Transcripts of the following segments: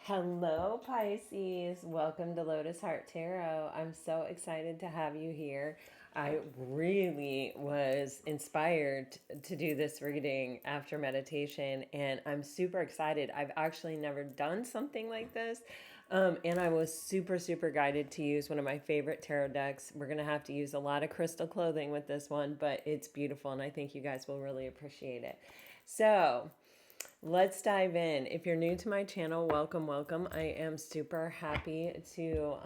Hello, Pisces. Welcome to Lotus Heart Tarot. I'm so excited to have you here. I really was inspired to do this reading after meditation, and I'm super excited. I've actually never done something like this. And I was super guided to use one of my favorite tarot decks. We're going to have to use a lot of crystal clothing with this one, but it's beautiful, and I think you guys will really appreciate it. So, let's dive in. If you're new to my channel, welcome. I am super happy to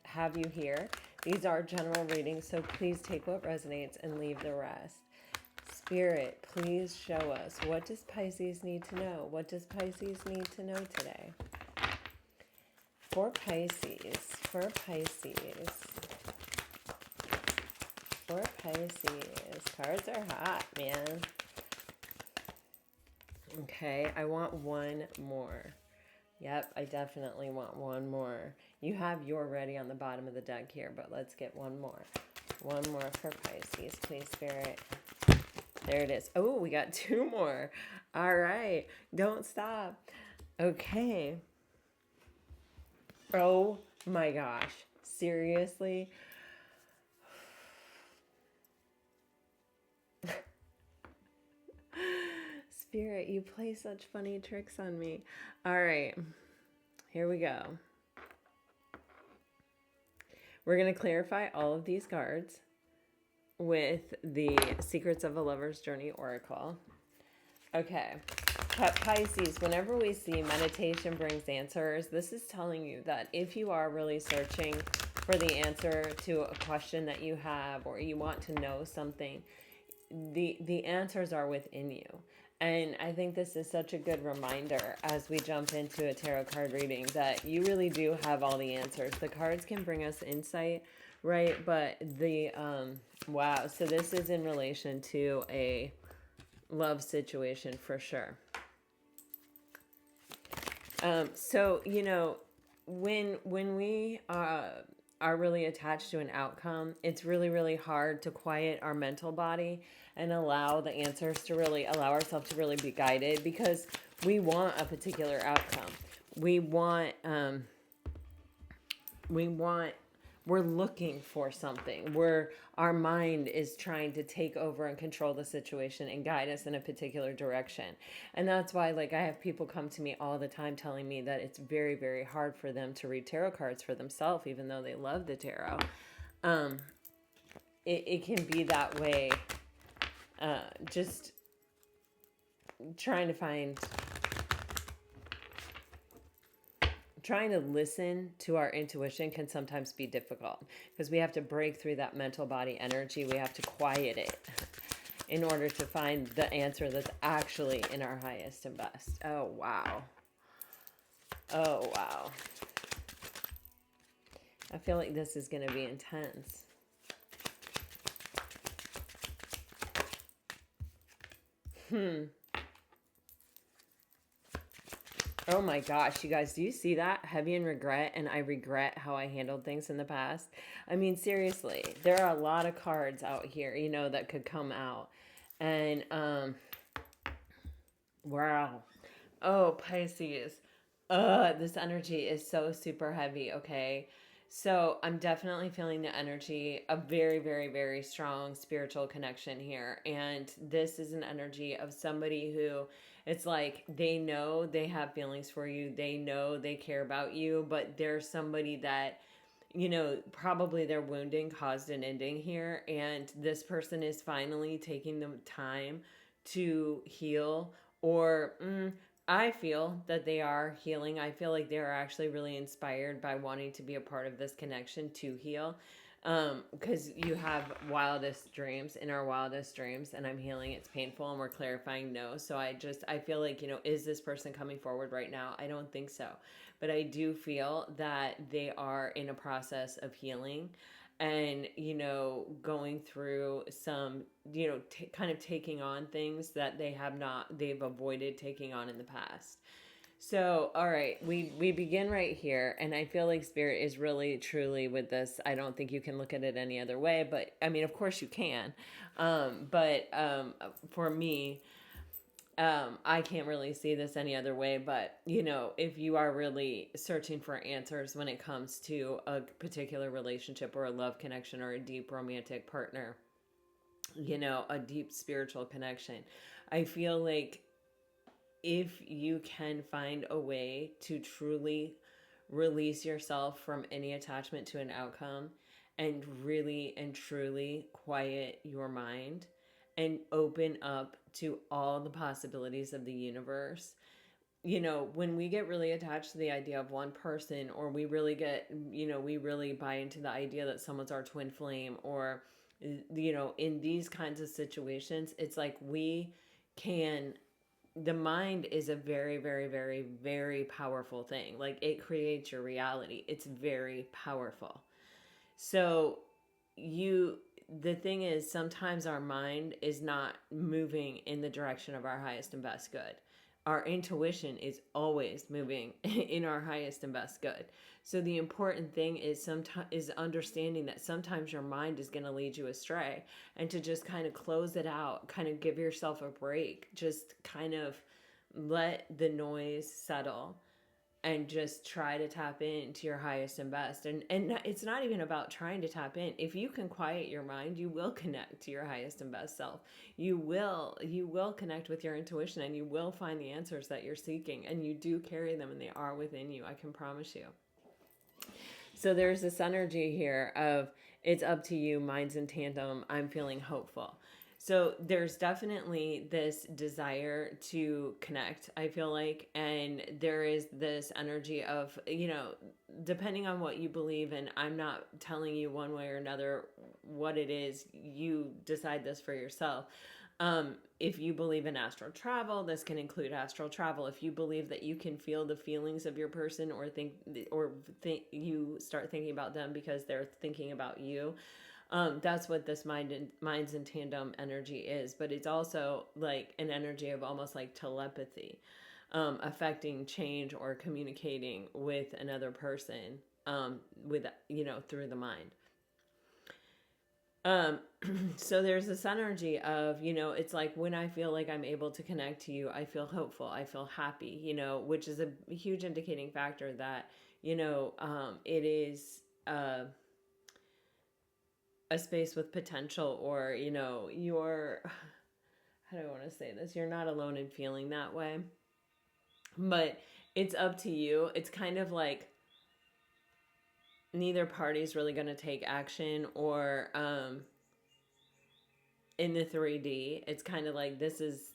have you here. These are general readings, so please take what resonates and leave the rest. Spirit, please show us. What does Pisces need to know? What does Pisces need to know today? For Pisces, for Pisces, for Pisces. Cards are hot, man. Okay, I want one more. Yep, I definitely want one more. You have your ready on the bottom of the deck here, but let's get one more. One more for Pisces, please, Spirit. There it is. Oh, we got two more. All right, don't stop. Okay. Oh my gosh. Seriously? Spirit, you play such funny tricks on me. All right, here we go. We're going to clarify all of these cards with the Secrets of a Lover's Journey Oracle. Okay, but Pisces, whenever we see meditation brings answers, this is telling you that if you are really searching for the answer to a question that you have, or you want to know something, the answers are within you. And I think this is such a good reminder as we jump into a tarot card reading that you really do have all the answers. The cards can bring us insight, right? But wow, so this is in relation to a love situation for sure. So, you know, when we are really attached to an outcome, it's really hard to quiet our mental body and allow the answers to really allow ourselves to really be guided, because we want a particular outcome. We're looking for something. Our mind is trying to take over and control the situation and guide us in a particular direction. And that's why, like, I have people come to me all the time telling me that it's very hard for them to read tarot cards for themselves, even though they love the tarot. It can be that way. Just trying to listen to our intuition can sometimes be difficult, because we have to break through that mental body energy. We have to quiet it in order to find the answer that's actually in our highest and best. Oh, wow. Oh, wow. I feel like this is going to be intense. Oh my gosh, you guys, do you see that? Heavy in regret, and I regret how I handled things in the past. I mean, seriously, there are a lot of cards out here, you know, that could come out. And, wow. Oh, Pisces. This energy is so super heavy, okay? So I'm definitely feeling the energy, a very strong spiritual connection here. And this is an energy of somebody who, it's like they know they have feelings for you. They know they care about you, but there's somebody that, you know, probably their wounding caused an ending here. And this person is finally taking the time to heal, or I feel that they are healing. I feel like they are actually really inspired by wanting to be a part of this connection to heal. Because you have wildest dreams, in our wildest dreams, and I'm healing. It's painful, and we're clarifying no. So I feel like, you know, is this person coming forward right now? I don't think so. But I do feel that they are in a process of healing, and, you know, going through some, you know, kind of taking on things that they've avoided taking on in the past. So, all right, we begin right here, and I feel like Spirit is really, truly with this. I don't think you can look at it any other way, but I mean, of course you can. But for me, I can't really see this any other way, but if you are really searching for answers when it comes to a particular relationship or a love connection or a deep romantic partner, a deep spiritual connection, I feel like if you can find a way to truly release yourself from any attachment to an outcome and really and truly quiet your mind and open up to all the possibilities of the universe. When we get really attached to the idea of one person, or we really get, we really buy into the idea that someone's our twin flame, or, in these kinds of situations, it's like we can the mind is a very, very, very, very powerful thing. Like, it creates your reality. It's very powerful. So you the thing is, sometimes our mind is not moving in the direction of our highest and best good. Our intuition is always moving in our highest and best good. So the important thing is understanding that sometimes your mind is going to lead you astray, and to just kind of close it out, kind of give yourself a break, just kind of let the noise settle and just try to tap into your highest and best. And it's not even about trying to tap in. If you can quiet your mind, you will connect to your highest and best self. You will connect with your intuition, and you will find the answers that you're seeking, and you do carry them, and they are within you, I can promise you. So there's this energy here of, it's up to you, minds in tandem, I'm feeling hopeful. So there's definitely this desire to connect, I feel like. And there is this energy of, depending on what you believe in, I'm not telling you one way or another what it is. You decide this for yourself. If you believe in astral travel, this can include astral travel. If you believe that you can feel the feelings of your person, or you start thinking about them because they're thinking about you, that's what this minds in tandem energy is. But it's also like an energy of almost like telepathy, affecting change or communicating with another person, with through the mind. Um, so there's this energy of, it's like, when I feel like I'm able to connect to you, I feel hopeful, I feel happy, which is a huge indicating factor that, it is a space with potential, or, you're, how do I want to say this? You're not alone in feeling that way, but it's up to you. It's kind of like neither party's really going to take action, or, in the 3D, it's kind of like, this is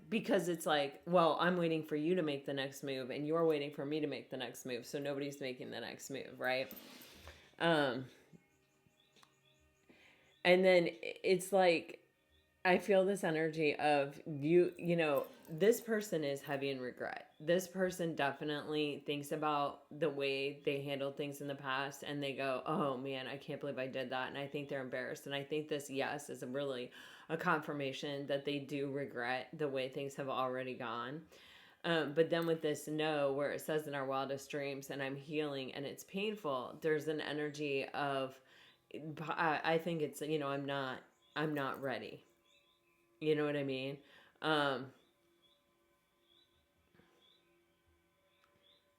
because it's like, well, I'm waiting for you to make the next move, and you're waiting for me to make the next move, so nobody's making the next move, right? um and then it's like, I feel this energy of, this person is heavy in regret. This person definitely thinks about the way they handled things in the past, and they go, oh man, I can't believe I did that. And I think they're embarrassed. And I think this, yes, is really a confirmation that they do regret the way things have already gone. But then with this no, where it says in our wildest dreams, and I'm healing and it's painful, there's an energy of, I think it's, I'm not ready. You know what I mean? Um,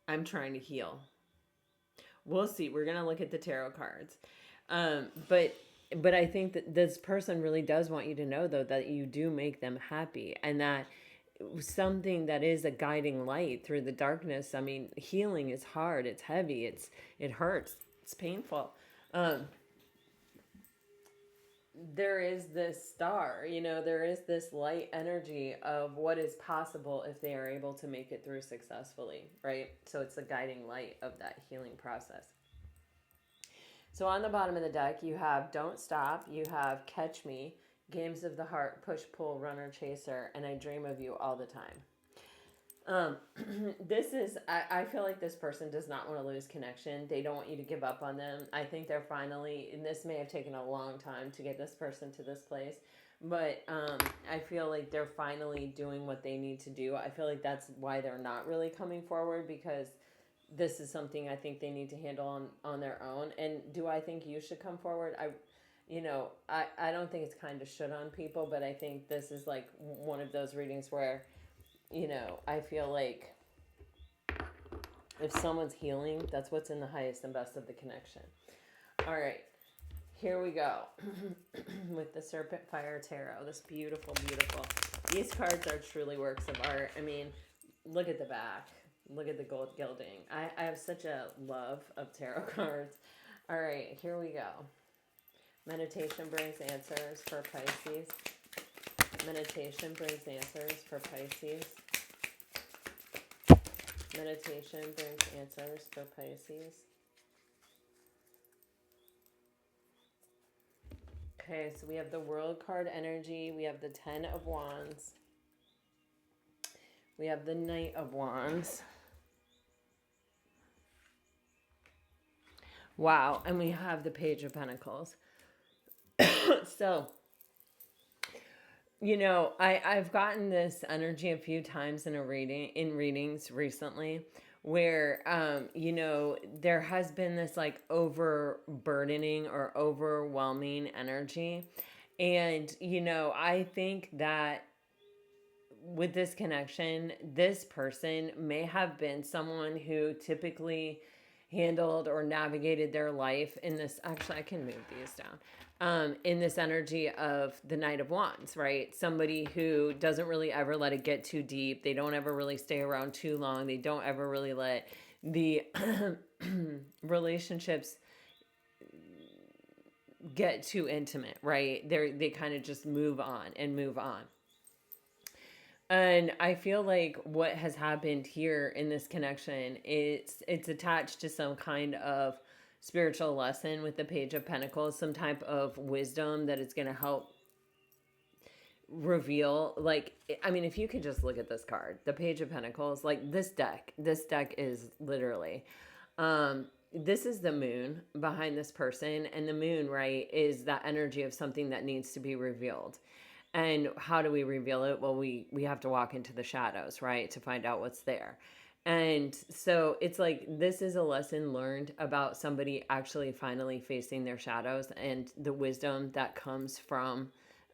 I'm trying to heal. We'll see. We're gonna look at the tarot cards. But I think that this person really does want you to know, though, that you do make them happy, and that something that is a guiding light through the darkness. I mean, healing is hard. It's heavy. It hurts. It's painful. Um, there is this star, there is this light energy of what is possible if they are able to make it through successfully, right? So it's the guiding light of that healing process. So on the bottom of the deck, you have Don't Stop, you have Catch Me, Games of the Heart, Push, Pull, Runner, Chaser, and I Dream of You All the Time. This is, I feel like this person does not want to lose connection. They don't want you to give up on them. I think they're finally, and this may have taken a long time to get this person to this place, but I feel like they're finally doing what they need to do. I feel like that's why they're not really coming forward, because this is something I think they need to handle on their own. And do I think you should come forward? I don't think it's kind of shit on people, but I think this is like one of those readings where, I feel like if someone's healing, that's what's in the highest and best of the connection. All right, here we go with the Serpent Fire Tarot. This beautiful, beautiful. These cards are truly works of art. I mean, look at the back. Look at the gold gilding. I have such a love of tarot cards. All right, here we go. Meditation brings answers for Pisces. Meditation brings answers for Pisces. Meditation brings answers for Pisces. Okay, so we have the World card energy. We have the Ten of Wands. We have the Knight of Wands. Wow, and we have the Page of Pentacles. So, I've gotten this energy a few times in readings recently where there has been this like overburdening or overwhelming energy. And I think that with this connection, this person may have been someone who typically handled or navigated their life in this. Actually, I can move these down. In this energy of the Knight of Wands, right? Somebody who doesn't really ever let it get too deep. They don't ever really stay around too long. They don't ever really let the relationships get too intimate, right? They kind of just move on and move on. And I feel like what has happened here in this connection, it's attached to some kind of spiritual lesson with the Page of Pentacles, some type of wisdom that is going to help reveal. Like, I mean, if you could just look at this card, the Page of Pentacles, like this deck is literally, this is the moon behind this person. And the moon, right, is that energy of something that needs to be revealed. And how do we reveal it? Well, we have to walk into the shadows, right, to find out what's there. And so it's like, this is a lesson learned about somebody actually finally facing their shadows and the wisdom that comes from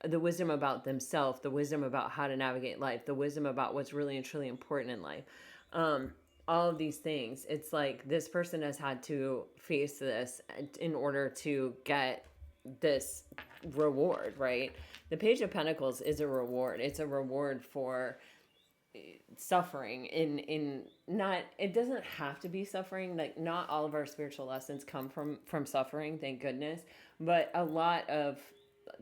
the wisdom about themselves, the wisdom about how to navigate life, the wisdom about what's really and truly important in life. All of these things, it's like this person has had to face this in order to get this reward, right? The Page of Pentacles is a reward. It's a reward for suffering in not, it doesn't have to be suffering. Like, not all of our spiritual lessons come from suffering, thank goodness, but a lot of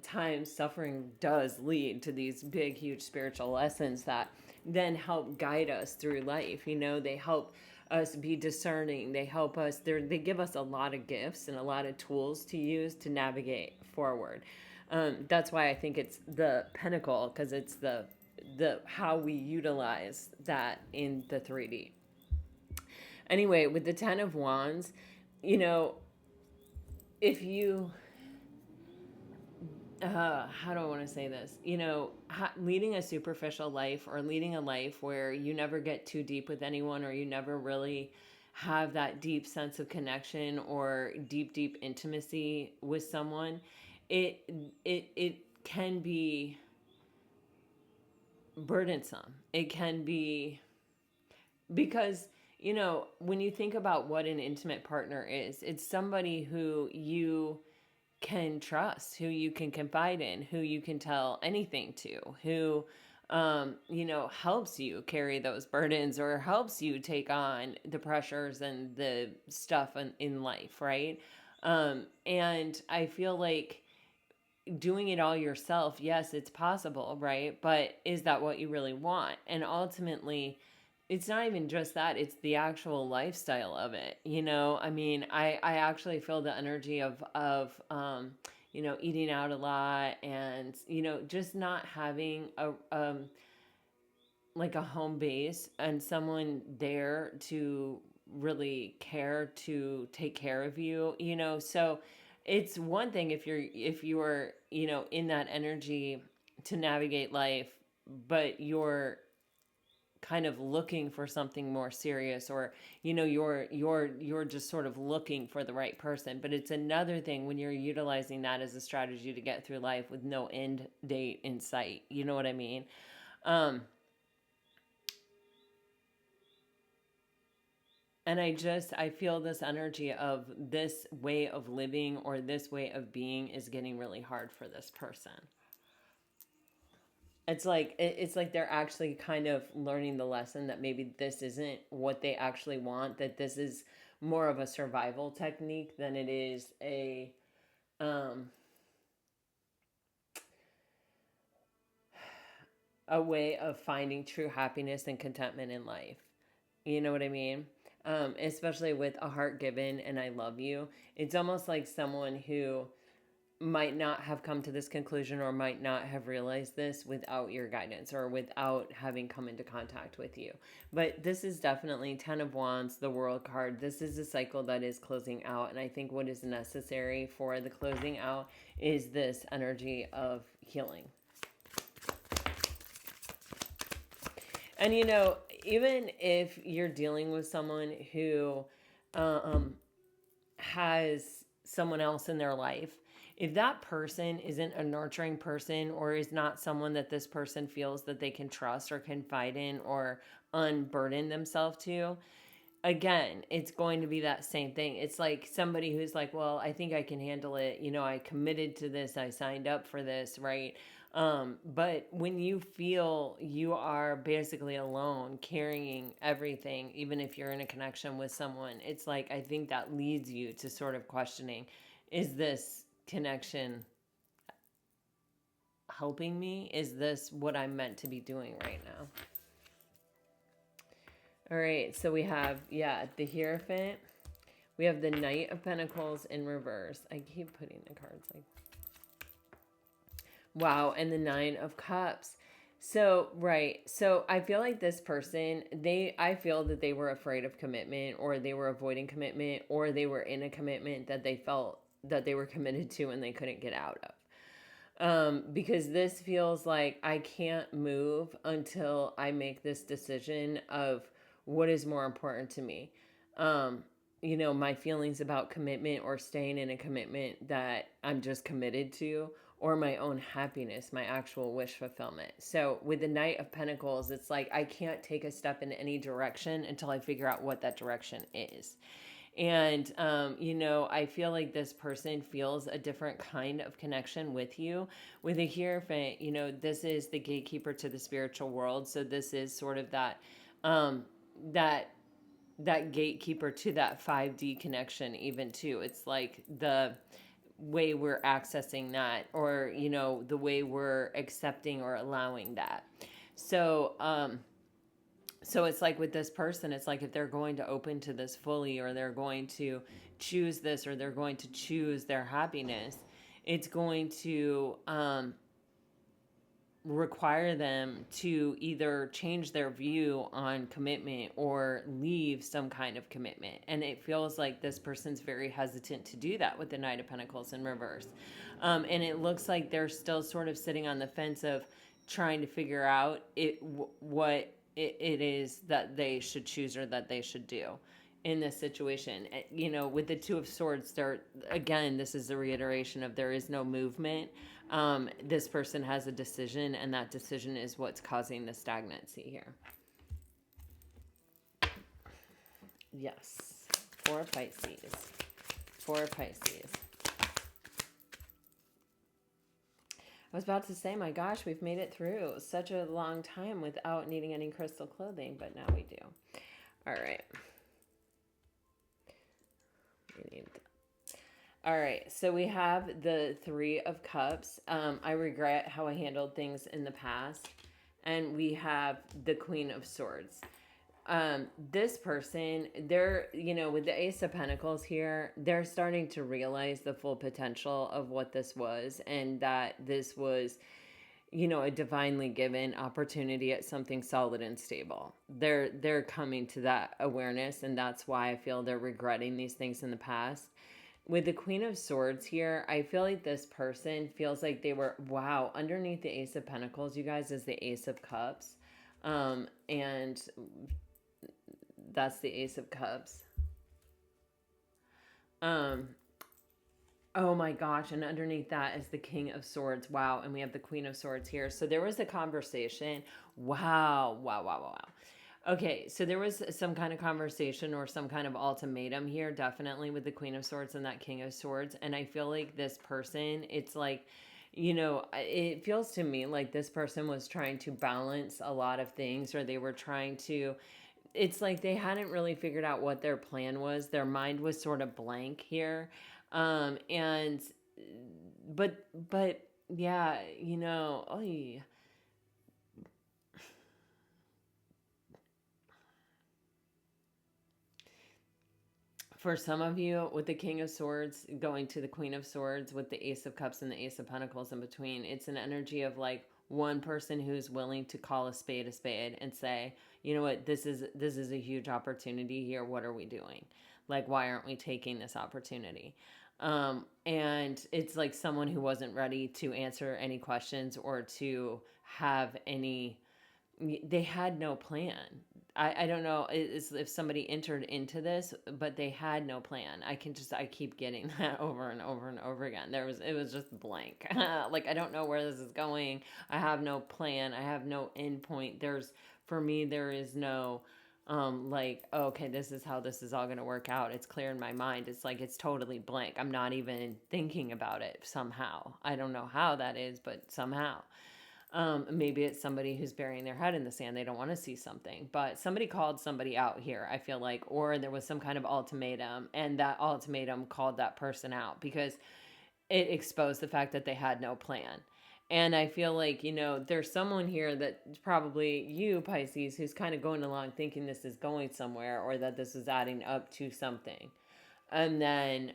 times suffering does lead to these big, huge spiritual lessons that then help guide us through life. They help us be discerning. They help us, they give us a lot of gifts and a lot of tools to use to navigate forward. That's why I think it's the pentacle, because it's the how we utilize that in the 3D. Anyway, with the Ten of Wands, if you how do I want to say this? Leading a superficial life, or leading a life where you never get too deep with anyone, or you never really have that deep sense of connection or deep intimacy with someone, it can be burdensome. It can be, because when you think about what an intimate partner is, it's somebody who you can trust, who you can confide in, who you can tell anything to, who helps you carry those burdens, or helps you take on the pressures and the stuff in life, right? And I feel like doing it all yourself, yes, it's possible, right? But is that what you really want? And ultimately, it's not even just that, it's the actual lifestyle of it. I mean, I actually feel the energy of eating out a lot, and just not having a like a home base and someone there to really care to take care of you. So it's one thing if you're in that energy to navigate life, but you're kind of looking for something more serious, or you're just sort of looking for the right person. But it's another thing when you're utilizing that as a strategy to get through life with no end date in sight. You know what I mean? um and I feel this energy of this way of living or this way of being is getting really hard for this person. It's like they're actually kind of learning the lesson that maybe this isn't what they actually want, that this is more of a survival technique than it is um a way of finding true happiness and contentment in life. You know what I mean? Especially with a heart given and I love you. It's almost like someone who might not have come to this conclusion or might not have realized this without your guidance or without having come into contact with you. But this is definitely 10 of Wands, the World card. This is a cycle that is closing out. And I think what is necessary for the closing out is this energy of healing. And even if you're dealing with someone who has someone else in their life, if that person isn't a nurturing person or is not someone that this person feels that they can trust or confide in or unburden themselves to, again, it's going to be that same thing. It's like somebody who's like, well, I think I can handle it. I committed to this. I signed up for this, right? But when you feel you are basically alone carrying everything, even if you're in a connection with someone, it's like, I think that leads you to sort of questioning, is this connection helping me? Is this what I'm meant to be doing right now? All right, so we have, the Hierophant. We have the Knight of Pentacles in reverse. I keep putting the cards like, wow, and the Nine of Cups. So, right. So I feel like this person, I feel that they were afraid of commitment, or they were avoiding commitment, or they were in a commitment that they felt that they were committed to and they couldn't get out of. Because this feels like I can't move until I make this decision of what is more important to me. My feelings about commitment or staying in a commitment that I'm just committed to, or my own happiness, my actual wish fulfillment. So with the Knight of Pentacles, it's like I can't take a step in any direction until I figure out what that direction is. And, I feel like this person feels a different kind of connection with you. With a Hierophant, this is the gatekeeper to the spiritual world. So this is sort of that gatekeeper to that 5D connection, even too. It's like the way we're accessing that, or, the way we're accepting or allowing that. So it's like with this person, it's like if they're going to open to this fully, or they're going to choose this, or they're going to choose their happiness, it's going to require them to either change their view on commitment or leave some kind of commitment. And it feels like this person's very hesitant to do that with the Knight of Pentacles in reverse. And it looks like they're still sort of sitting on the fence of trying to figure out what it is that they should choose or that they should do in this situation. With the Two of Swords, this is a reiteration of there is no movement. This person has a decision, and that decision is what's causing the stagnancy here. Yes. For Pisces. I was about to say, my gosh, we've made it through such a long time without needing any crystal clothing, but now we do. All right. All right, so we have the Three of Cups. I regret how I handled things in the past. And we have the Queen of Swords. This person, they're, with the Ace of Pentacles here, they're starting to realize the full potential of what this was, and that this was, a divinely given opportunity at something solid and stable. They're coming to that awareness, and that's why I feel they're regretting these things in the past. With the Queen of Swords here, I feel like this person feels like they were, wow, underneath the Ace of Pentacles, you guys, is the Ace of Cups. And that's the Ace of Cups. Um, oh my gosh, and underneath that is the King of Swords. Wow, and we have the Queen of Swords here. So there was a conversation. Wow, wow, wow, wow, wow. Okay, so there was some kind of conversation or some kind of ultimatum here, definitely with the Queen of Swords and that King of Swords. And I feel like this person, it's like, it feels to me like this person was trying to balance a lot of things, or they were trying to, it's like they hadn't really figured out what their plan was. Their mind was sort of blank here. And but yeah, oy. For some of you, with the King of Swords going to the Queen of Swords, with the Ace of Cups and the Ace of Pentacles in between, it's an energy of like one person who's willing to call a spade and say, you know what, this is a huge opportunity here. What are we doing? Like, why aren't we taking this opportunity? And it's like someone who wasn't ready to answer any questions or to have any, they had no plan. I don't know if somebody entered into this, but they had no plan. I keep getting that over and over and over again. It was just blank. Like, I don't know where this is going. I have no plan. I have no end point. For me, there is no, like, oh, okay, this is how this is all going to work out. It's clear in my mind. It's like, it's totally blank. I'm not even thinking about it somehow. I don't know how that is, but somehow. Maybe it's somebody who's burying their head in the sand. They don't want to see something, but somebody called somebody out here, I feel like, or there was some kind of ultimatum, and that ultimatum called that person out because it exposed the fact that they had no plan. And I feel like, there's someone here that probably you, Pisces, who's kind of going along thinking this is going somewhere or that this is adding up to something. And then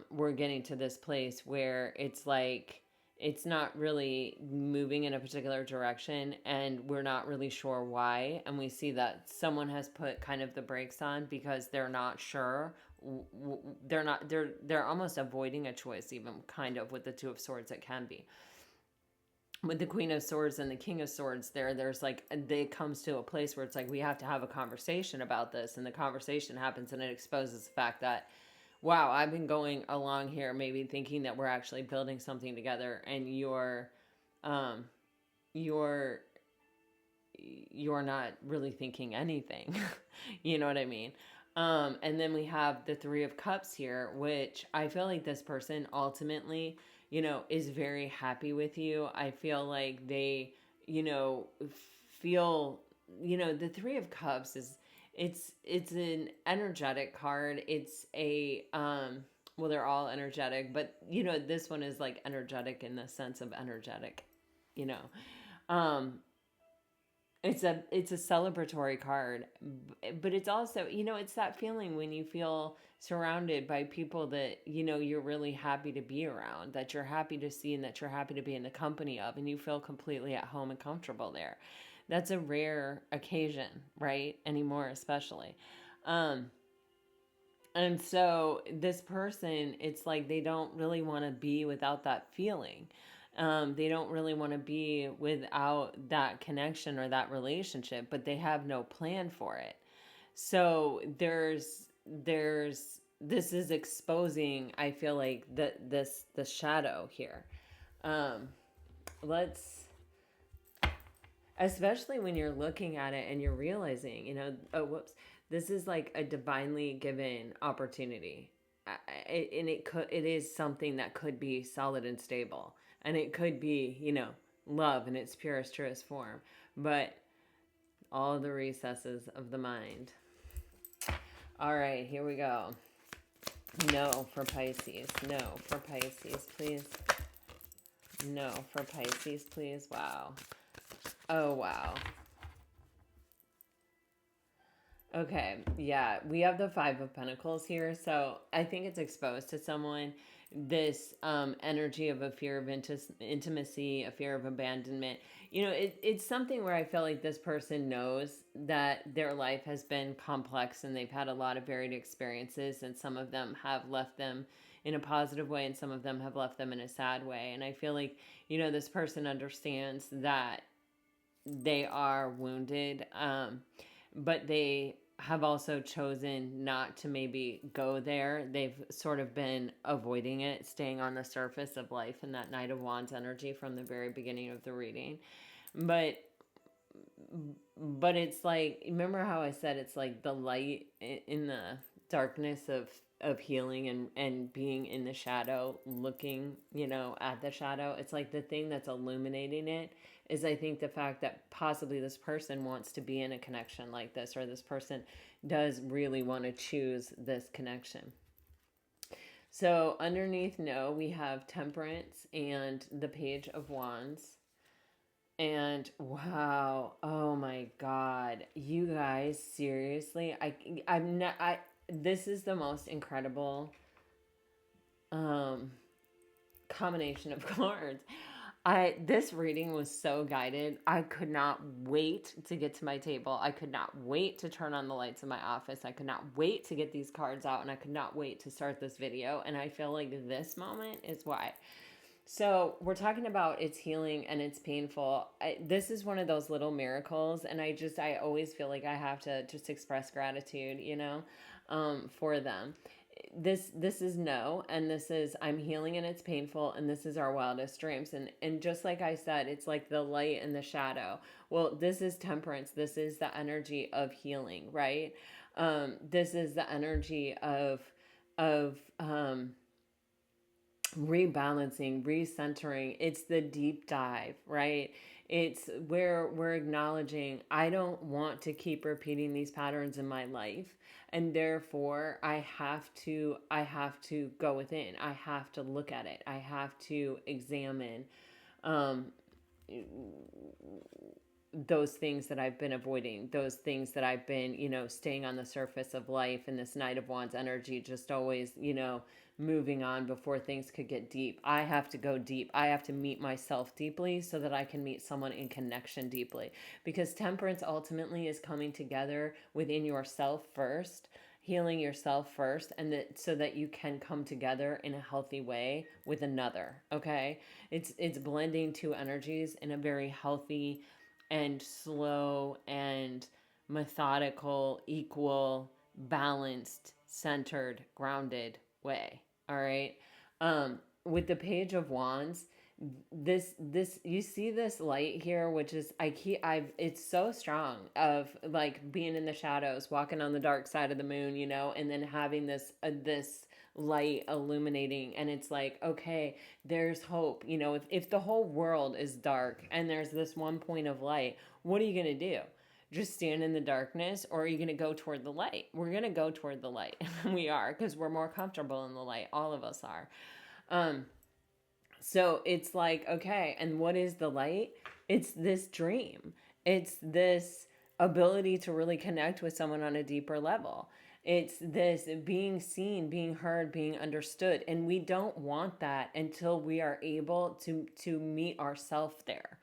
we're getting to this place where it's like, it's not really moving in a particular direction and we're not really sure why, and we see that someone has put kind of the brakes on because they're not sure. They're almost avoiding a choice, even kind of, with the Two of Swords. It can be with the Queen of Swords and the King of Swords. There's like, it comes to a place where it's like, we have to have a conversation about this, and the conversation happens and it exposes the fact that, wow, I've been going along here maybe thinking that we're actually building something together, and um you're you're not really thinking anything. You know what I mean? And then we have the Three of Cups here, which I feel like this person ultimately, is very happy with you. I feel like they, you know, feel, the Three of Cups is, it's an energetic card. It's a well, they're all energetic, but this one is like energetic in the sense of energetic, you know. Um it's a celebratory card, but it's also, it's that feeling when you feel surrounded by people that, you're really happy to be around, that you're happy to see, and that you're happy to be in the company of, and you feel completely at home and comfortable there. That's a rare occasion, right? Anymore, especially. Um, and so this person, it's like they don't really want to be without that feeling. They don't really want to be without that connection or that relationship, but they have no plan for it. So this is exposing, I feel like, the shadow here. Um, let's, especially when you're looking at it and you're realizing, oh, whoops, this is like a divinely given opportunity. And it is something that could be solid and stable, and it could be, love in its purest, truest form, but all the recesses of the mind. All right, here we go. No for Pisces. No for Pisces, please. No for Pisces, please. Wow. Oh, wow. Okay, yeah, we have the Five of Pentacles here, so I think it's exposed to someone this energy of a fear of intimacy, a fear of abandonment. It's something where I feel like this person knows that their life has been complex and they've had a lot of varied experiences, and some of them have left them in a positive way and some of them have left them in a sad way. And I feel like, this person understands that they are wounded, but they have also chosen not to maybe go there. They've sort of been avoiding it, staying on the surface of life in that Knight of Wands energy from the very beginning of the reading. But it's like, remember how I said it's like the light in the darkness of healing, and being in the shadow, looking, at the shadow. It's like the thing that's illuminating it is, I think, the fact that possibly this person wants to be in a connection like this, or this person does really want to choose this connection. So underneath no, we have Temperance and the Page of Wands. And wow, oh my God, you guys, seriously, I'm not, this is the most incredible combination of cards. This reading was so guided. I could not wait to get to my table. I could not wait to turn on the lights in my office. I could not wait to get these cards out, and I could not wait to start this video. And I feel like this moment is why. So we're talking about it's healing and it's painful. This is one of those little miracles, and I always feel like I have to just express gratitude, for them. This is no, and this is I'm healing and it's painful, and this is our wildest dreams. And just like I said, it's like the light and the shadow. Well, this is Temperance. This is the energy of healing, right? This is the energy of rebalancing, recentering. It's the deep dive, right? It's where we're acknowledging, I don't want to keep repeating these patterns in my life, and therefore I have to go within. I have to look at it. I have to examine those things that I've been avoiding, those things that I've been, staying on the surface of life, and this Knight of Wands energy, just always, moving on before things could get deep. I have to go deep. I have to meet myself deeply so that I can meet someone in connection deeply. Because Temperance ultimately is coming together within yourself first, healing yourself first, and so that you can come together in a healthy way with another. Okay? It's blending two energies in a very healthy and slow and methodical, equal, balanced, centered, grounded way. All right. With the Page of Wands, this you see this light here, which is it's so strong, of like being in the shadows, walking on the dark side of the moon, and then having this light illuminating, and it's like, okay, there's hope. If the whole world is dark and there's this one point of light, what are you going to do? Just stand in the darkness, or are you going to go toward the light? We're going to go toward the light. We are, because we're more comfortable in the light. All of us are. So it's like, okay, and what is the light? It's this dream. It's this ability to really connect with someone on a deeper level. It's this being seen, being heard, being understood. And we don't want that until we are able to meet ourselves there.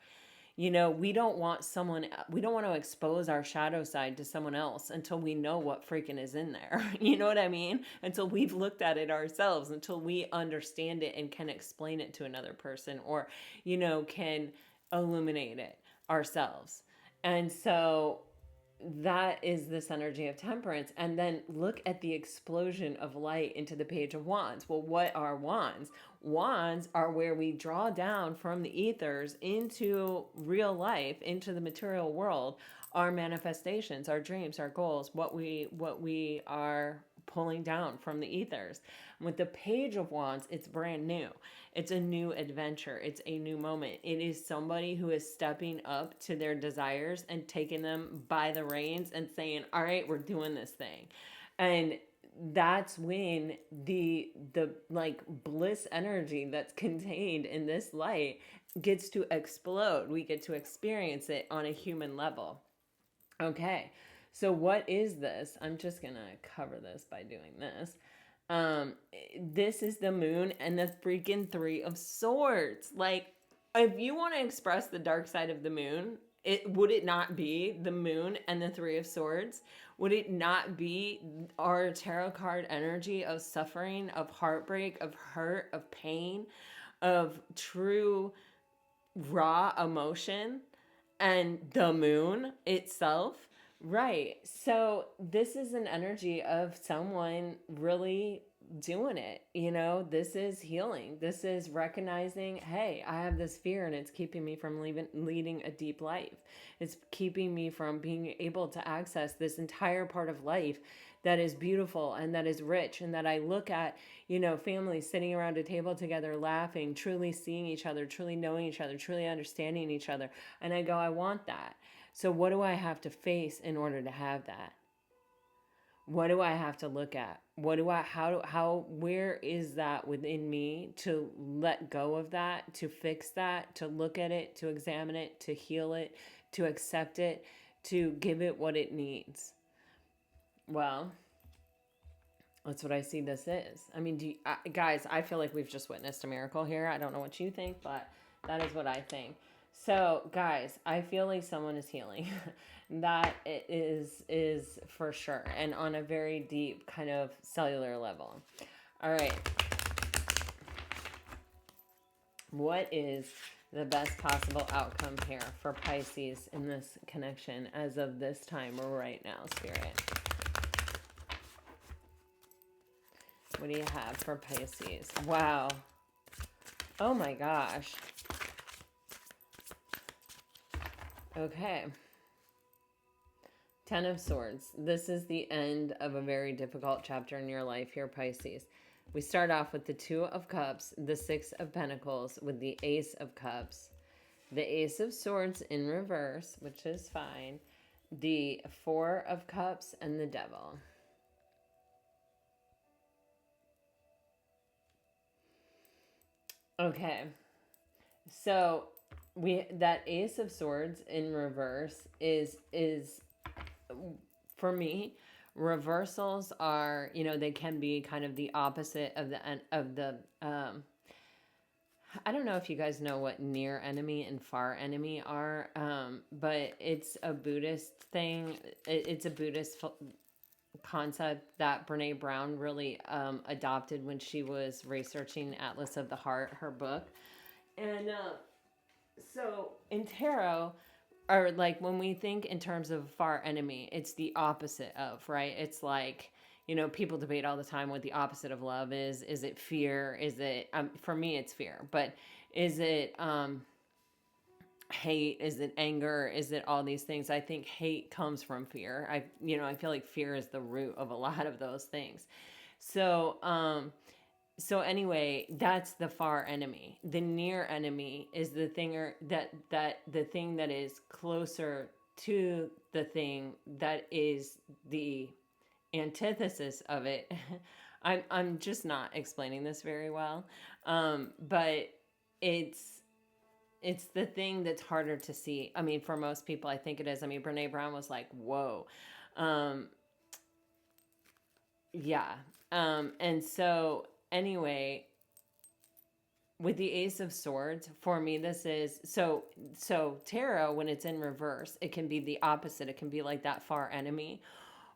We don't want to expose our shadow side to someone else until we know what freaking is in there. You know what I mean? Until we've looked at it ourselves, until we understand it and can explain it to another person, or, can illuminate it ourselves. And so that is this energy of Temperance. And then look at the explosion of light into the Page of Wands. Well, what are wands? Wands are where we draw down from the ethers into real life, into the material world, our manifestations, our dreams, our goals, what we are pulling down from the ethers. With the Page of Wands, it's brand new. It's a new adventure. It's a new moment. It is somebody who is stepping up to their desires and taking them by the reins and saying, all right, we're doing this thing. And that's when the like bliss energy that's contained in this light gets to explode. We get to experience it on a human level. Okay. So what is this? I'm just going to cover this by doing this. This is the moon and the freaking Three of Swords. Like, if you want to express the dark side of the moon, would it not be the moon and the Three of Swords? Would it not be our tarot card energy of suffering, of heartbreak, of hurt, of pain, of true raw emotion? and the moon itself. Right. So this is an energy of someone really doing it. This is healing. This is recognizing, hey, I have this fear and it's keeping me from leading a deep life. It's keeping me from being able to access this entire part of life that is beautiful and that is rich, and that I look at, families sitting around a table together, laughing, truly seeing each other, truly knowing each other, truly understanding each other. And I go, I want that. So what do I have to face in order to have that? What do I have to look at? Where is that within me to let go of that, to fix that, to look at it, to examine it, to heal it, to accept it, to give it what it needs? Well, that's what I see this is. I mean, guys, I feel like we've just witnessed a miracle here. I don't know what you think, but that is what I think. So, guys, I feel like someone is healing. That is for sure, and on a very deep kind of cellular level. All right. What is the best possible outcome here for Pisces in this connection as of this time right now, Spirit? What do you have for Pisces? Wow. Oh my gosh. Okay. 10 of Swords. This is the end of a very difficult chapter in your life here, Pisces. We start off with the 2 of Cups, the 6 of Pentacles, with the Ace of Cups, the Ace of Swords in reverse, which is fine, the 4 of Cups, and the Devil. Okay. So that Ace of Swords in reverse is for me, reversals are, they can be kind of the opposite of the I don't know if you guys know what near enemy and far enemy are, but it's a Buddhist thing. It's a Buddhist concept that Brene Brown really adopted when she was researching Atlas of the Heart, her book. And so in tarot, or like when we think in terms of far enemy, it's the opposite of, right? It's like, people debate all the time what the opposite of love is. Is it fear? Is it, for me, it's fear, but is it hate? Is it anger? Is it all these things? I think hate comes from fear. I feel like fear is the root of a lot of those things. So anyway, that's the far enemy. The near enemy is the thing that the thing that is closer to the thing that is the antithesis of it. I'm just not explaining this very well, but it's the thing that's harder to see. I mean, for most people, I think it is. I mean, Brene Brown was like, "Whoa." Yeah. And so anyway, with the Ace of Swords, for me, this is so tarot, when it's in reverse, it can be the opposite. It can be like that far enemy,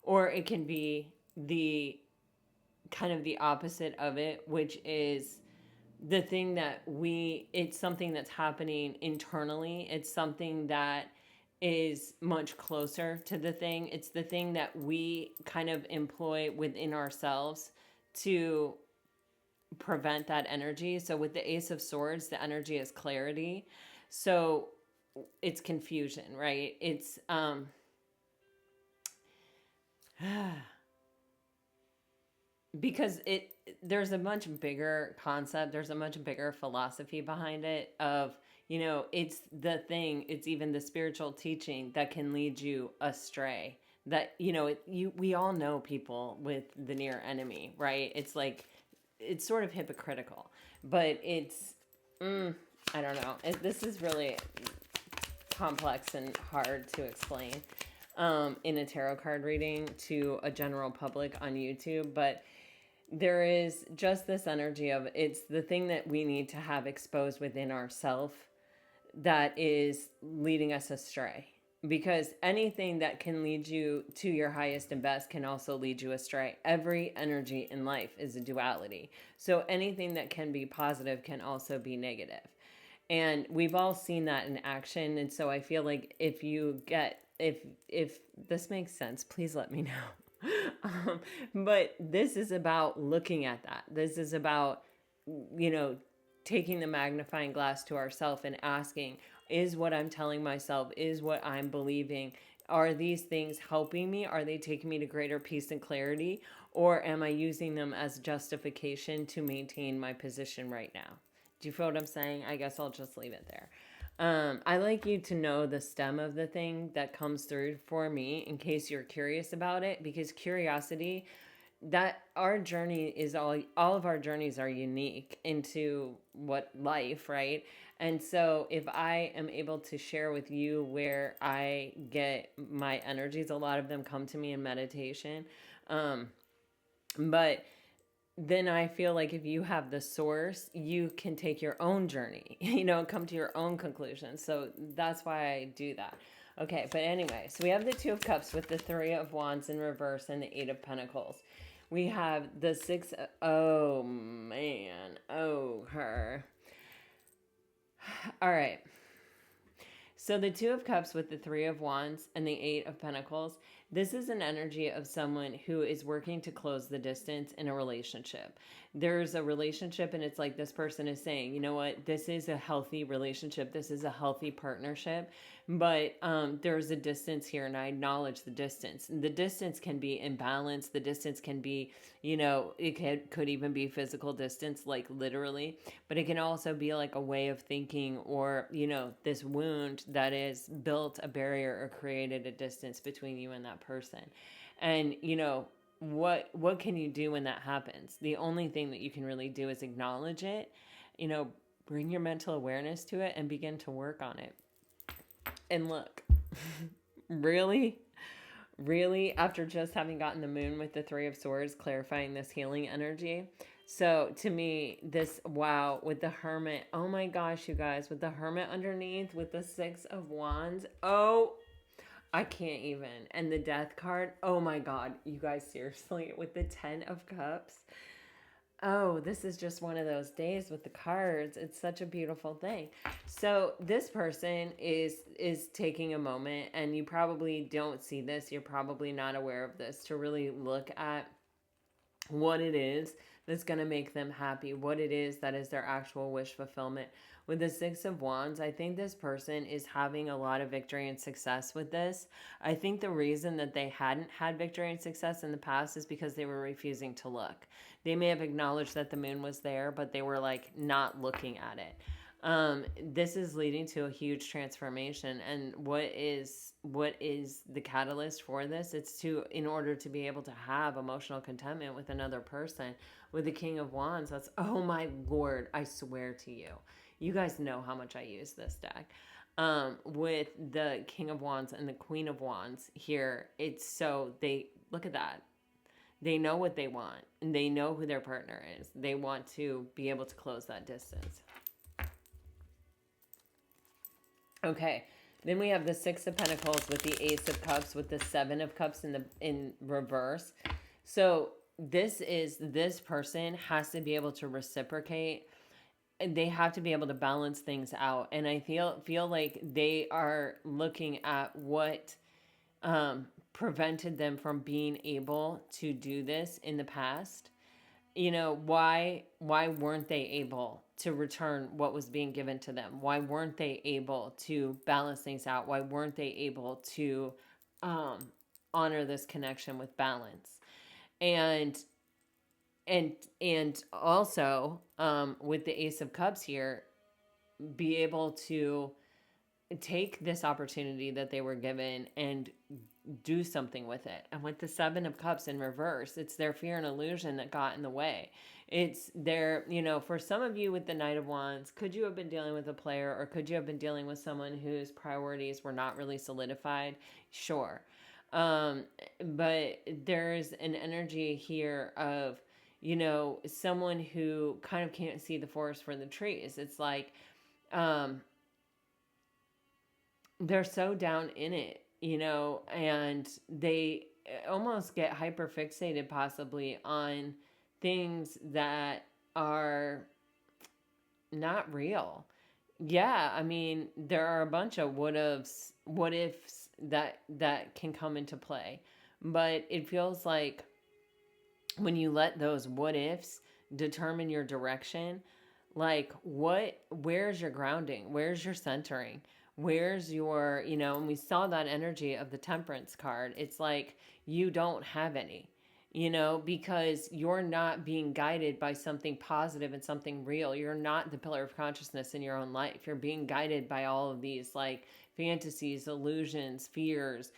or it can be the kind of the opposite of it, which is the thing that it's something that's happening internally. It's something that is much closer to the thing. It's the thing that we kind of employ within ourselves to prevent that energy. So with the Ace of Swords, the energy is clarity. So it's confusion, right? It's because there's a much bigger concept, there's a much bigger philosophy behind it of, it's the thing, it's even the spiritual teaching that can lead you astray. That, we all know people with the near enemy, right? It's like, it's sort of hypocritical, but it's, I don't know. This is really complex and hard to explain in a tarot card reading to a general public on YouTube, but there is just this energy of, it's the thing that we need to have exposed within ourselves that is leading us astray. Because anything that can lead you to your highest and best can also lead you astray. Every energy in life is a duality. So anything that can be positive can also be negative. And we've all seen that in action. And so I feel like if you get, if this makes sense, please let me know. But this is about looking at that. This is about, you know, taking the magnifying glass to ourselves and asking, is what I'm telling myself, is what I'm believing, are these things helping me? Are they taking me to greater peace and clarity? Or am I using them as justification to maintain my position right now? Do you feel what I'm saying? I guess I'll just leave it there. I like you to know the stem of the thing that comes through for me in case you're curious about it, because curiosity, that our journey is all of our journeys are unique into what life, right? And so if I am able to share with you where I get my energies, a lot of them come to me in meditation. um but then I feel like if you have the source, you can take your own journey, come to your own conclusion. So that's why I do that. Okay, but anyway, so we have the Two of Cups with the Three of Wands in reverse and the Eight of Pentacles. We have the Six. Oh, man. Oh, her. All right. So the Two of Cups with the Three of Wands and the Eight of Pentacles, this is an energy of someone who is working to close the distance in a relationship. There's a relationship and it's like this person is saying, you know what, this is a healthy relationship. This is a healthy partnership. But there's a distance here and I acknowledge the distance. The distance can be imbalanced. The distance can be, could even be physical distance, like literally. But it can also be like a way of thinking or, this wound that is built a barrier or created a distance between you and that person. And, what can you do when that happens? The only thing that you can really do is acknowledge it, bring your mental awareness to it and begin to work on it. And look, really, really, after just having gotten the moon with the Three of Swords, clarifying this healing energy. So to me, this, wow, with the Hermit, oh my gosh, you guys, with the Hermit underneath, with the Six of Wands, oh, I can't even. And the Death card, oh my God, you guys, seriously, with the Ten of Cups. Oh, this is just one of those days with the cards. It's such a beautiful thing. So this person is taking a moment, and you probably don't see this. You're probably not aware of this, to really look at what it is that's going to make them happy, what it is that is their actual wish fulfillment. With the Six of Wands, I think this person is having a lot of victory and success with this. I think the reason that they hadn't had victory and success in the past is because they were refusing to look. They may have acknowledged that the moon was there, but they were like not looking at it. This is leading to a huge transformation. And what is the catalyst for this? It's in order to be able to have emotional contentment with another person. With the King of Wands, that's, oh my Lord, I swear to you. You guys know how much I use this deck. With the King of Wands and the Queen of Wands here, it's so, they, look at that. They know what they want and they know who their partner is. They want to be able to close that distance. Okay, then we have the Six of Pentacles with the Ace of Cups with the Seven of Cups in reverse. So this person has to be able to reciprocate. They have to be able to balance things out. And I feel like they are looking at what prevented them from being able to do this in the past. Why weren't they able to return what was being given to them? Why weren't they able to balance things out? Why weren't they able to honor this connection with balance? And also with the Ace of Cups here, be able to take this opportunity that they were given and do something with it. And with the Seven of Cups in reverse, it's their fear and illusion that got in the way. It's their, for some of you with the Knight of Wands, could you have been dealing with a player, or could you have been dealing with someone whose priorities were not really solidified? Sure. But there's an energy here of, someone who kind of can't see the forest for the trees. It's like, they're so down in it, and they almost get hyper fixated possibly on things that are not real. Yeah, I mean, there are a bunch of what ifs that can come into play. But it feels like when you let those what ifs determine your direction, like where's your grounding? Where's your centering? Where's your, and we saw that energy of the temperance card. It's like you don't have any, because you're not being guided by something positive and something real. You're not the pillar of consciousness in your own life. You're being guided by all of these like fantasies, illusions, fears,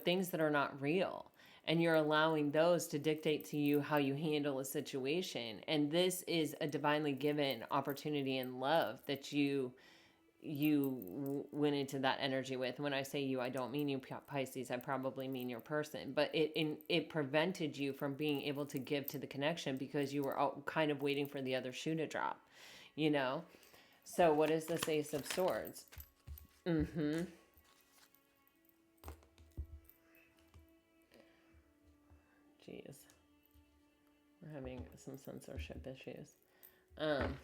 things that are not real, and you're allowing those to dictate to you how you handle a situation. And this is a divinely given opportunity and love that you went into that energy with. When I say you, I don't mean you, Pisces. I probably mean your person. But it prevented you from being able to give to the connection because you were all kind of waiting for the other shoe to drop, you know? So what is this Ace of Swords? Mm-hmm. Jeez. We're having some censorship issues. Um,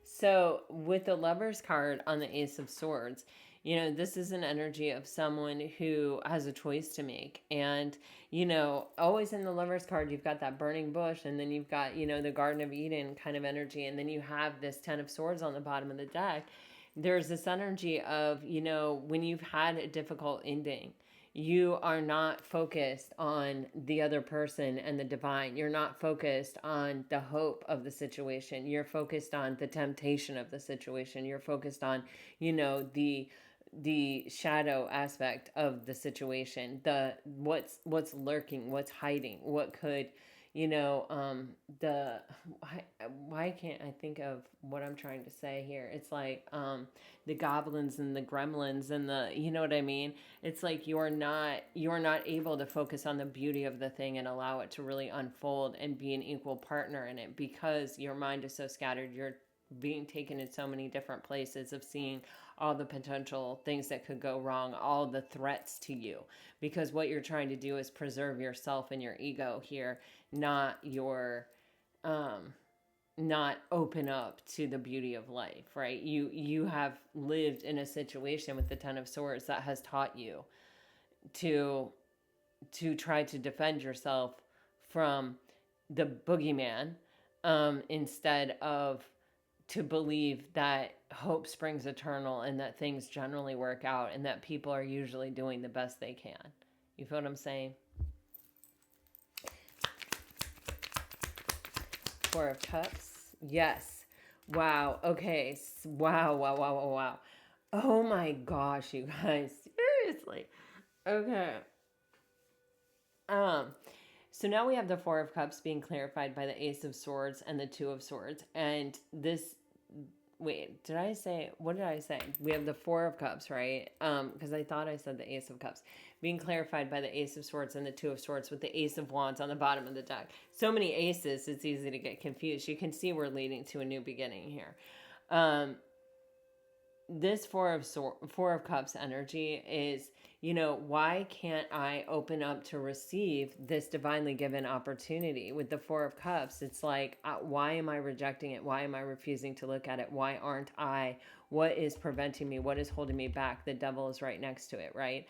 so with the Lover's card on the Ace of Swords, this is an energy of someone who has a choice to make. And, always in the Lover's card, you've got that burning bush, and then you've got, the Garden of Eden kind of energy. And then you have this Ten of Swords on the bottom of the deck. There's this energy of, when you've had a difficult ending, you are not focused on the other person and the divine. You're not focused on the hope of the situation. You're focused on the temptation of the situation. You're focused on, the shadow aspect of the situation, the what's lurking, what's hiding, what could, the why can't I think of what I'm trying to say here? It's like the goblins and the gremlins and the, you know what I mean? It's like you're not able to focus on the beauty of the thing and allow it to really unfold and be an equal partner in it because your mind is so scattered. You're being taken in so many different places of seeing all the potential things that could go wrong, all the threats to you, because what you're trying to do is preserve yourself and your ego here, not your not open up to the beauty of life, right? You have lived in a situation with the Ten of Swords that has taught you to try to defend yourself from the boogeyman, instead of to believe that hope springs eternal and that things generally work out and that people are usually doing the best they can. You feel what I'm saying? Four of Cups. Yes. Wow. Okay. Wow. Wow. Wow. Wow. Wow. Oh my gosh, you guys. Seriously. Okay. Um, so now we have the Four of Cups being clarified by the Ace of Swords and the Two of Swords. And this, wait, what did I say? We have the Four of Cups, right? Because I thought I said the Ace of Cups being clarified by the Ace of Swords and the Two of Swords with the Ace of Wands on the bottom of the deck. So many aces, it's easy to get confused. You can see we're leading to a new beginning here. This Four of Cups energy is, why can't I open up to receive this divinely given opportunity? With the Four of Cups, it's like, why am I rejecting it? Why am I refusing to look at it? Why aren't I? What is preventing me? What is holding me back? The devil is right next to it, right?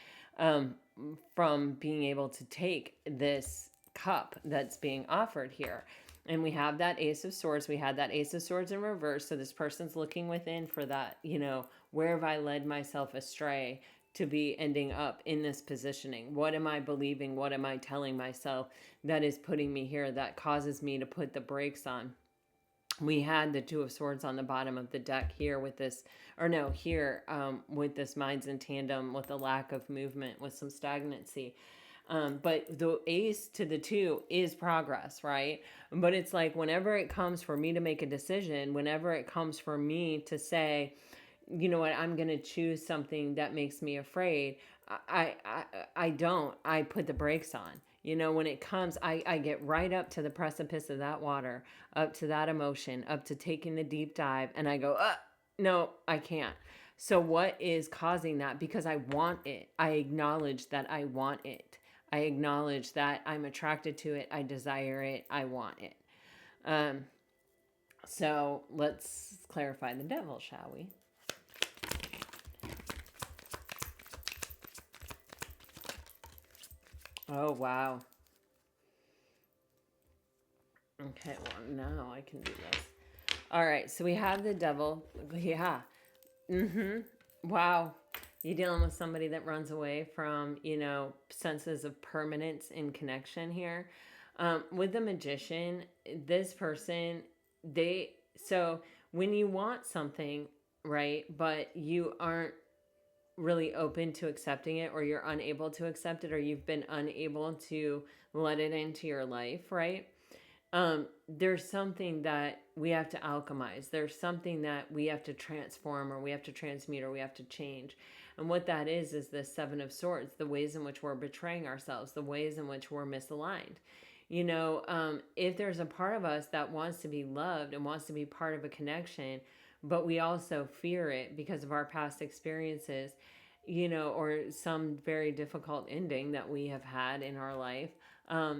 From being able to take this cup that's being offered here. And we have that Ace of Swords. We had that Ace of Swords in reverse. So this person's looking within for that, where have I led myself astray to be ending up in this positioning? What am I believing? What am I telling myself that is putting me here, that causes me to put the brakes on? We had the Two of Swords on the bottom of the deck here with this, with this Minds in Tandem, with a lack of movement, with some stagnancy. But the Ace to the Two is progress, right? But it's like whenever it comes for me to make a decision, whenever it comes for me to say, you know what, I'm going to choose something that makes me afraid, I put the brakes on. When it comes, I get right up to the precipice of that water, up to that emotion, up to taking the deep dive, and I go, no, I can't. So what is causing that? Because I want it. I acknowledge that I want it. I acknowledge that I'm attracted to it. I desire it. I want it. So let's clarify the devil, shall we? Oh, wow. Okay, well, now I can do this. All right, so we have the devil. Yeah. Mm-hmm. Wow. You're dealing with somebody that runs away from, senses of permanence and connection here. With the magician, this person, so when you want something, right, but you aren't really open to accepting it, or you're unable to accept it, or you've been unable to let it into your life, right? There's something that we have to alchemize. There's something that we have to transform, or we have to transmute, or we have to change. And what that is the Seven of Swords, the ways in which we're betraying ourselves, the ways in which we're misaligned. If there's a part of us that wants to be loved and wants to be part of a connection, but we also fear it because of our past experiences, or some very difficult ending that we have had in our life,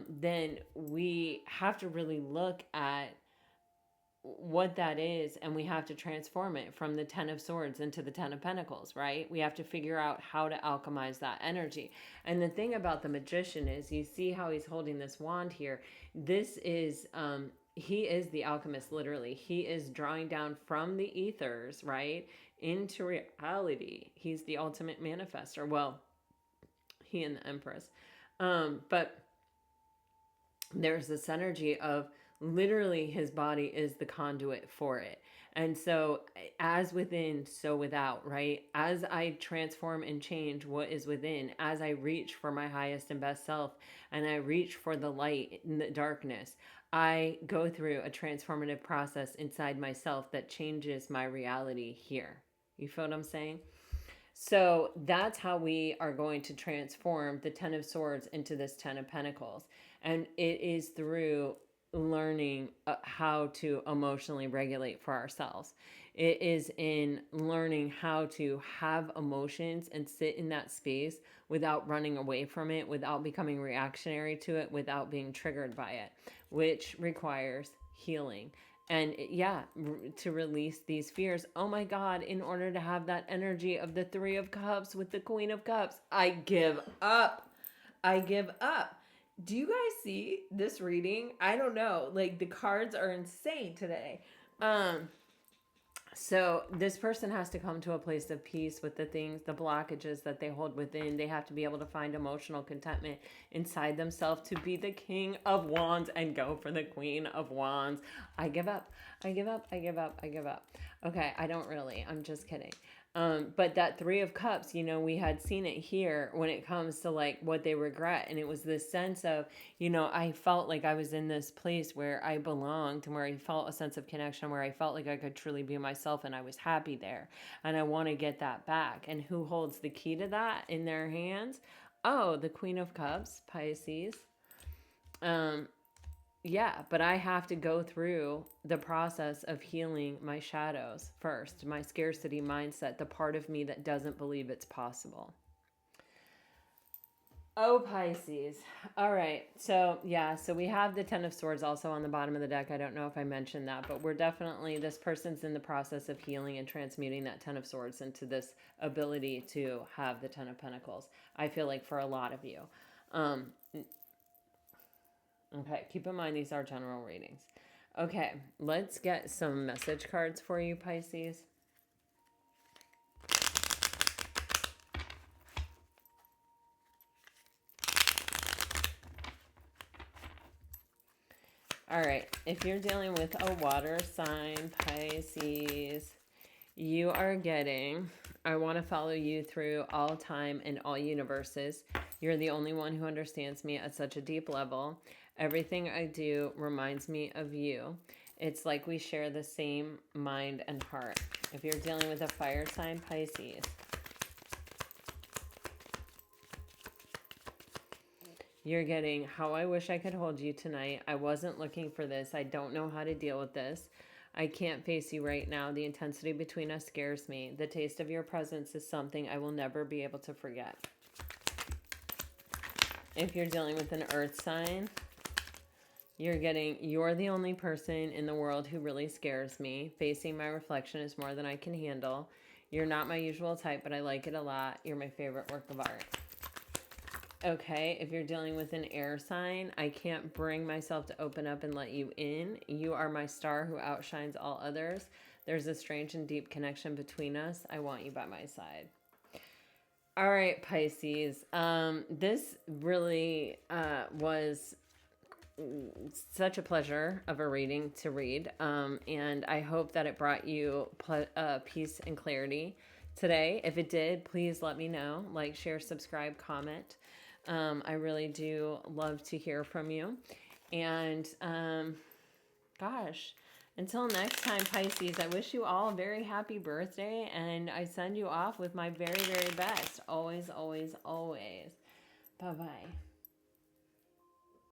then we have to really look at what that is, and we have to transform it from the Ten of Swords into the Ten of Pentacles, right? We have to figure out how to alchemize that energy. And the thing about the magician is, you see how he's holding this wand here. This is he is the alchemist, literally. He is drawing down from the ethers, right, into reality. He's the ultimate manifester. Well, he and the Empress. But there's this energy of, literally, his body is the conduit for it. And so, as within, so without, right? As I transform and change what is within, as I reach for my highest and best self, and I reach for the light in the darkness, I go through a transformative process inside myself that changes my reality here. You feel what I'm saying? So that's how we are going to transform the Ten of Swords into this Ten of Pentacles. And it is through learning how to emotionally regulate for ourselves. It is in learning how to have emotions and sit in that space without running away from it, without becoming reactionary to it, without being triggered by it, which requires healing. And yeah, to release these fears. Oh my God, in order to have that energy of the Three of Cups with the Queen of Cups, I give up. I give up. Do you guys see this reading? I don't know. Like, the cards are insane today. So this person has to come to a place of peace with the things, the blockages that they hold within. They have to be able to find emotional contentment inside themselves to be the King of Wands and go for the Queen of Wands. I give up. I give up. I give up. I give up. Okay, I don't really. I'm just kidding. But that Three of Cups, we had seen it here when it comes to like what they regret. And it was this sense of, I felt like I was in this place where I belonged and where I felt a sense of connection, where I felt like I could truly be myself and I was happy there. And I want to get that back. And who holds the key to that in their hands? Oh, the Queen of Cups, Pisces. Yeah, but I have to go through the process of healing my shadows first, my scarcity mindset, the part of me that doesn't believe it's possible. Oh, Pisces. All right. So, yeah, so we have the Ten of Swords also on the bottom of the deck. I don't know if I mentioned that, but we're definitely, this person's in the process of healing and transmuting that Ten of Swords into this ability to have the Ten of Pentacles. I feel like for a lot of you. Okay, keep in mind these are general readings. Okay, let's get some message cards for you, Pisces. All right, if you're dealing with a water sign, Pisces, you are getting, I want to follow you through all time and all universes. You're the only one who understands me at such a deep level. Everything I do reminds me of you. It's like we share the same mind and heart. If you're dealing with a fire sign, Pisces, you're getting, how I wish I could hold you tonight. I wasn't looking for this. I don't know how to deal with this. I can't face you right now. The intensity between us scares me. The taste of your presence is something I will never be able to forget. If you're dealing with an earth sign, You're the only person in the world who really scares me. Facing my reflection is more than I can handle. You're not my usual type, but I like it a lot. You're my favorite work of art. Okay, if you're dealing with an air sign, I can't bring myself to open up and let you in. You are my star who outshines all others. There's a strange and deep connection between us. I want you by my side. All right, Pisces. This really was such a pleasure of a reading to read. And I hope that it brought you peace and clarity today. If it did, please let me know. Like, share, subscribe, comment. I really do love to hear from you. And gosh, until next time, Pisces, I wish you all a very happy birthday. And I send you off with my very, very best. Always, always, always. Bye-bye.